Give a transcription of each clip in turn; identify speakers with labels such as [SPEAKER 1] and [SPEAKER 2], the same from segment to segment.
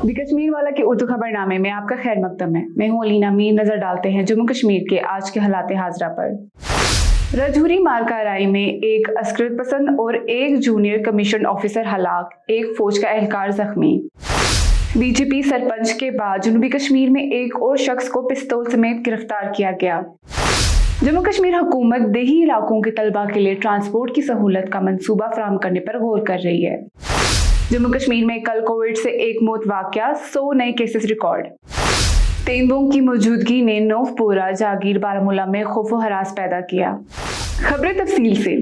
[SPEAKER 1] दी कश्मीर वाला के उर्दू खबरनामे में आपका खैर मकदम है। मैं हूं अलीना मीर। नजर डालते हैं जम्मू कश्मीर के आज के हालात हाजरा पर। रजौरी मारकाराई में एक अस्कृत पसंद और एक जूनियर कमीशन ऑफिसर हलाक, एक फौज का एहलकार जख्मी। बीजेपी सरपंच के बाद जनूबी कश्मीर में एक और शख्स को पिस्तौल समेत गिरफ्तार किया गया। जम्मू कश्मीर हुकूमत देही इलाकों के तलबा के लिए ट्रांसपोर्ट की सहूलत का मंसूबा फराहम करने पर गौर कर रही है। जम्मू कश्मीर में कल कोविड से एक मौत वाकया, 100 नए केसेस रिकॉर्ड। तेंदुओं की मौजूदगी ने नोफपुरा, जागीर, बारामूला में खौफ व हरास पैदा किया। खबरें तफसील से।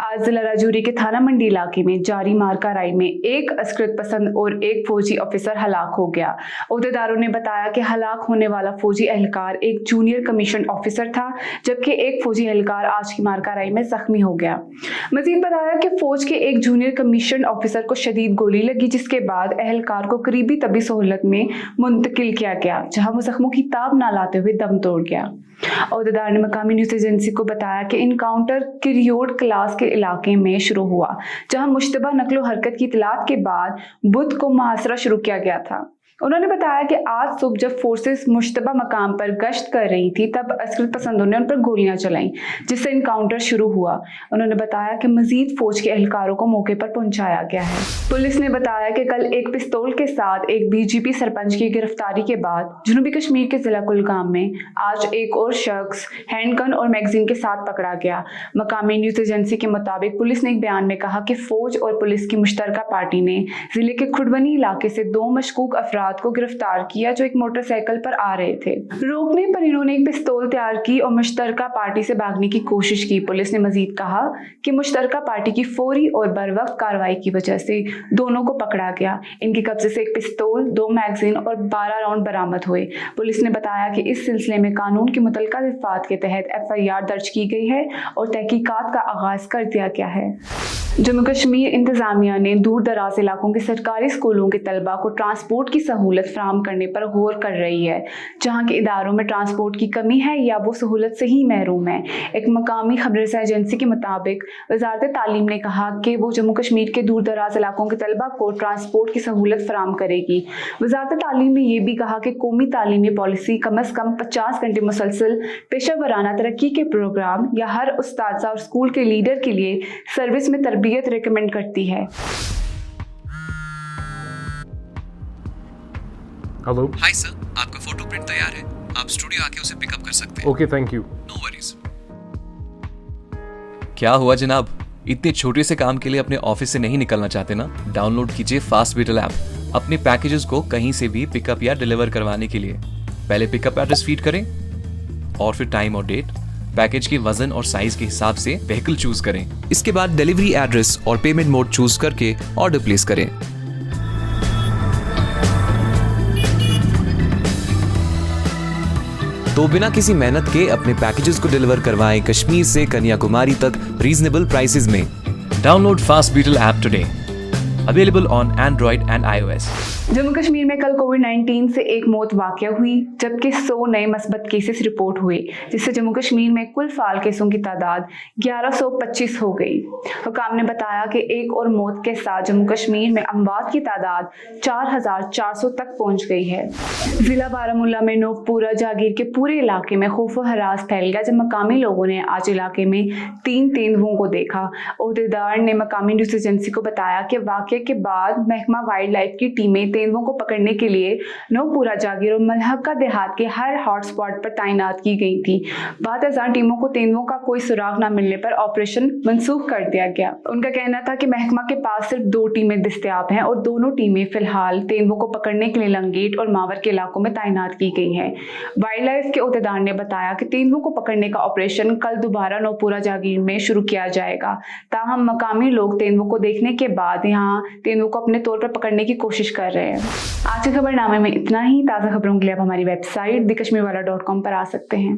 [SPEAKER 1] आज जिला राजौरी के थाना मंडी इलाके में जारी मारकाराई में एक अस्कृत पसंद और एक फौजी ऑफिसर हलाक हो गया। अहदेदारों ने बताया कि हलाक होने वाला फौजी एहलकार एक जूनियर कमीशन ऑफिसर था, जबकि एक फौजी एहलकार आज की मारकाराई में जख्मी हो गया। मजीद बताया कि फौज के एक जूनियर कमीशन ऑफिसर को शदीद गोली लगी, जिसके बाद एहलकार को करीबी तबी सहूलत में मुंतकिल किया गया, जहां वो जख्मों की ताब ना लाते हुए दम तोड़ गया। अहदेदार ने मकामी न्यूज एजेंसी को बताया कि इनकाउंटर किरियोड क्लास के इलाके में शुरू हुआ, जहां मुश्तबा नकलो हरकत की इतलात के बाद बुध को मुहासरा शुरू किया गया था। उन्होंने बताया कि आज सुबह जब फोर्सेस मुश्तबा मकाम पर गश्त कर रही थी, तब अस्कृत पसंदों ने उन पर गोलियां चलाईं, जिससे इनकाउंटर शुरू हुआ। उन्होंने बताया कि मजीद फौज के एहलकारों को मौके पर पहुंचाया गया है। पुलिस ने बताया कि कल एक पिस्तौल के साथ एक बीजेपी सरपंच की गिरफ्तारी के बाद जनूबी कश्मीर के जिला कुलगाम में आज एक और शख्स हैंडगन और मैगजीन के साथ पकड़ा गया। मकामी न्यूज एजेंसी के मुताबिक पुलिस ने एक बयान में कहा कि फौज और पुलिस की मुश्तरका पार्टी ने जिले के खुडवनी इलाके से 2 मशकूक अफराद को गिरफ्तार किया, जो एक मोटरसाइकिल पर आ रहे थे। रोकने पर इन्होंने एक पिस्तौल तैयार की और मुश्तरका पार्टी से भागने की कोशिश की। पुलिस ने मजीद कहा कि मुश्तरका पार्टी की फौरी और बरवक्त कार्रवाई की वजह से दोनों को पकड़ा गया। इनके कब्जे से एक पिस्तौल, 2 मैगजीन और 12 राउंड बरामद हुए। पुलिस ने बताया कि इस सिलसिले में कानून की मुतलका दफात के तहत FIR दर्ज की गई है और तहकीकात का आगाज कर दिया गया है। जम्मू कश्मीर इंतजामिया ने दूर दराज इलाकों के सरकारी स्कूलों के तलबा को ट्रांसपोर्ट की सहूलत फराहम करने पर गौर कर रही है, जहां के इदारों में ट्रांसपोर्ट की कमी है या वो सहूलत से ही महरूम है। एक मकामी खबरसां एजेंसी के मुताबिक वजारत तालीम ने कहा कि वो जम्मू कश्मीर के दूर दराज इलाकों के तलबा को ट्रांसपोर्ट की सहूलत फराहम करेगी। वजारत तालीम ने यह भी कहा कि कौमी तालीमी पॉलिसी कम अज़ कम 50 घंटे मुसलसल पेशा वराना तरक्की के प्रोग्राम या हर उस्ताद और स्कूल के लीडर के लिए सर्विस में तरबियत रिकमेंड करती है।
[SPEAKER 2] हेलो।
[SPEAKER 3] हाय सर, आपका फोटो प्रिंट तैयार है, आप स्टूडियो आके उसे पिकअप कर सकते हैं।
[SPEAKER 2] Okay, thank you.
[SPEAKER 3] No worries. क्या हुआ जनाब, इतने छोटे से काम के लिए अपने ऑफिस से नहीं निकलना चाहते ना? डाउनलोड कीजिए फास्ट बीटल ऐप अपने पैकेजेस को कहीं से भी पिकअप या डिलीवर करवाने के लिए। पहले पिकअप एड्रेस फीड करें और फिर टाइम और डेट, पैकेज के वजन और साइज के हिसाब से व्हीकल चूज करें। इसके बाद डिलीवरी एड्रेस और पेमेंट मोड चूज करके ऑर्डर प्लेस करें। तो बिना किसी मेहनत के अपने पैकेजेस को डिलीवर करवाएं कश्मीर से कन्याकुमारी तक रीजनेबल प्राइसेस में। Download fast beetle app today, available on Android and iOS।
[SPEAKER 1] Jammu Kashmir में कल कोविड-19 से एक मौत वाकया हुई, जबकि 100 नए मस्बत केसेस रिपोर्ट हुए, जिससे जम्मू कश्मीर में कुल फाल केसों की तादाद 1125 हो गई। हुकाम ने बताया कि एक और मौत के साथ जम्मू कश्मीर में अमवात की तादाद 4400 तक पहुंच गई है। जिला बारामूला में नोफपुरा, जागीर के पूरे इलाके में खौफ व हरास फैल गया, जब मकामी लोगों ने आज इलाके में 3 तेंदुओं को देखा। अहदेदार ने मकामी न्यूज एजेंसी को बताया कि वाकये के बाद महकमा वाइल्ड लाइफ की टीमें तेंदुओं को पकड़ने के लिए नोपुरा, जागीर और मलहका देहात के हर हॉटस्पॉट पर तैनात की गई थी। 72,000 टीमों को तेंदुओं का कोई सुराग न मिलने पर ऑपरेशन मंसूख कर दिया गया। उनका कहना था कि महकमा के पास सिर्फ 2 टीमें दस्तयाब हैं और दोनों टीमें फिलहाल तेंदुओं को पकड़ने के लिए लंगेट और मावर के इलाकों में तैनात की गई हैं। वाइल्ड लाइफ के अहदेदार ने बताया कि तेंदुओं को पकड़ने का ऑपरेशन कल दोबारा नोपुरा, जागीर में शुरू किया जाएगा। ताहम मकामी लोग तेंदुओं को देखने के बाद यहाँ तेंदुओं को अपने तौर पर पकड़ने की कोशिश कर रहे हैं। आज के खबरनामे में इतना ही। ताज़ा खबरों के लिए आप हमारी वेबसाइट theKashmirwala.com पर आ सकते हैं।